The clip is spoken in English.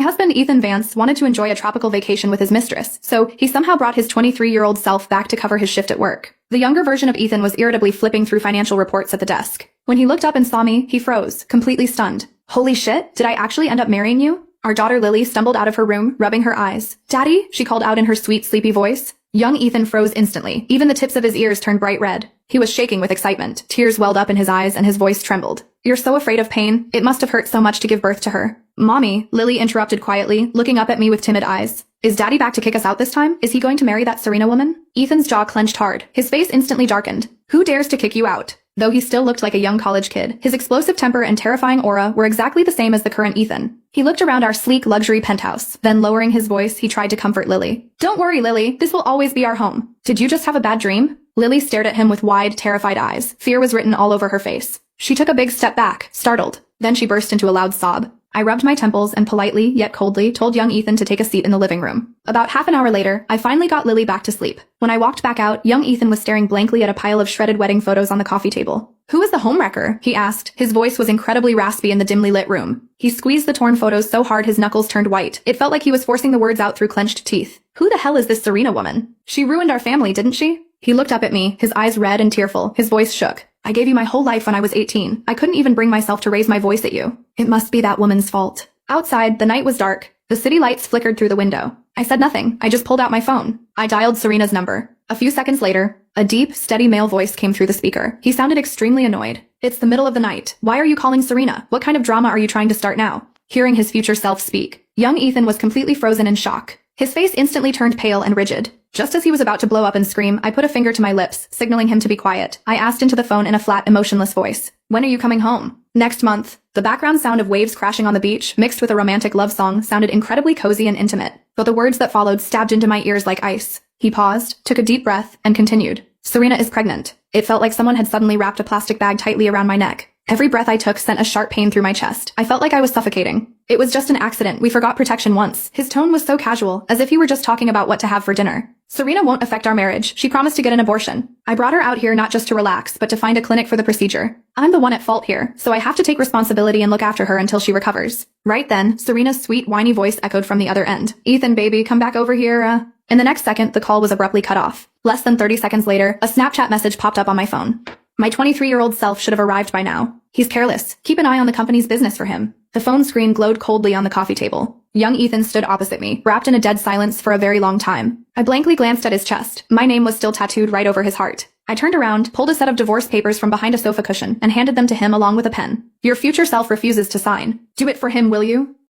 My husband, Ethan Vance, wanted to enjoy a tropical vacation with his mistress, so he somehow brought his 23-year-old self back to cover his shift at work. The younger version of Ethan was irritably flipping through financial reports at the desk. When he looked up and saw me, he froze, completely stunned. Holy shit, did I actually end up marrying you? Our daughter Lily stumbled out of her room, rubbing her eyes. Daddy, she called out in her sweet, sleepy voice. Young Ethan froze instantly. Even the tips of his ears turned bright red. He was shaking with excitement. Tears welled up in his eyes and his voice trembled. You're so afraid of pain. It must have hurt so much to give birth to her. Mommy, Lily interrupted quietly, looking up at me with timid eyes. Is Daddy back to kick us out this time? Is he going to marry that Serena woman? Ethan's jaw clenched hard. His face instantly darkened. Who dares to kick you out? Though he still looked like a young college kid, his explosive temper and terrifying aura were exactly the same as the current Ethan. He looked around our sleek luxury penthouse. Then lowering his voice, he tried to comfort Lily. Don't worry, Lily. This will always be our home. Did you just have a bad dream? Lily stared at him with wide, terrified eyes. Fear was written all over her face. She took a big step back, startled. Then she burst into a loud sob. I rubbed my temples and politely, yet coldly, told young Ethan to take a seat in the living room. About half an hour later, I finally got Lily back to sleep. When I walked back out, young Ethan was staring blankly at a pile of shredded wedding photos on the coffee table. Who is the homewrecker? He asked. His voice was incredibly raspy in the dimly lit room. He squeezed the torn photos so hard his knuckles turned white. It felt like he was forcing the words out through clenched teeth. Who the hell is this Serena woman? She ruined our family, didn't she? He looked up at me, his eyes red and tearful. His voice shook. I gave you my whole life when I was 18. I couldn't even bring myself to raise my voice at you. It must be that woman's fault. Outside, the night was dark. The city lights flickered through the window. I said nothing. I just pulled out my phone. I dialed Serena's number. A few seconds later, a deep, steady male voice came through the speaker. He sounded extremely annoyed. It's the middle of the night. Why are you calling Serena? What kind of drama are you trying to start now? Hearing his future self speak, young Ethan was completely frozen in shock. His face instantly turned pale and rigid. Just as he was about to blow up and scream, I put a finger to my lips, signaling him to be quiet. I asked into the phone in a flat, emotionless voice. When are you coming home? Next month. The background sound of waves crashing on the beach, mixed with a romantic love song, sounded incredibly cozy and intimate, but the words that followed stabbed into my ears like ice. He paused, took a deep breath, and continued. Serena is pregnant. It felt like someone had suddenly wrapped a plastic bag tightly around my neck. Every breath I took sent a sharp pain through my chest. I felt like I was suffocating. It was just an accident. We forgot protection once. His tone was so casual, as if he were just talking about what to have for dinner. Serena won't affect our marriage. She promised to get an abortion. I brought her out here not just to relax, but to find a clinic for the procedure. I'm the one at fault here, so I have to take responsibility and look after her until she recovers. Right then, Serena's sweet, whiny voice echoed from the other end. Ethan, baby, come back over here, In the next second, the call was abruptly cut off. Less than 30 seconds later, a Snapchat message popped up on my phone. My 23-year-old self should have arrived by now. He's careless. Keep an eye on the company's business for him. The phone screen glowed coldly on the coffee table. Young Ethan stood opposite me, wrapped in a dead silence for a very long time. I blankly glanced at his chest. My name was still tattooed right over his heart. I turned around, pulled a set of divorce papers from behind a sofa cushion, and handed them to him along with a pen. Your future self refuses to sign. Do it for him, will you?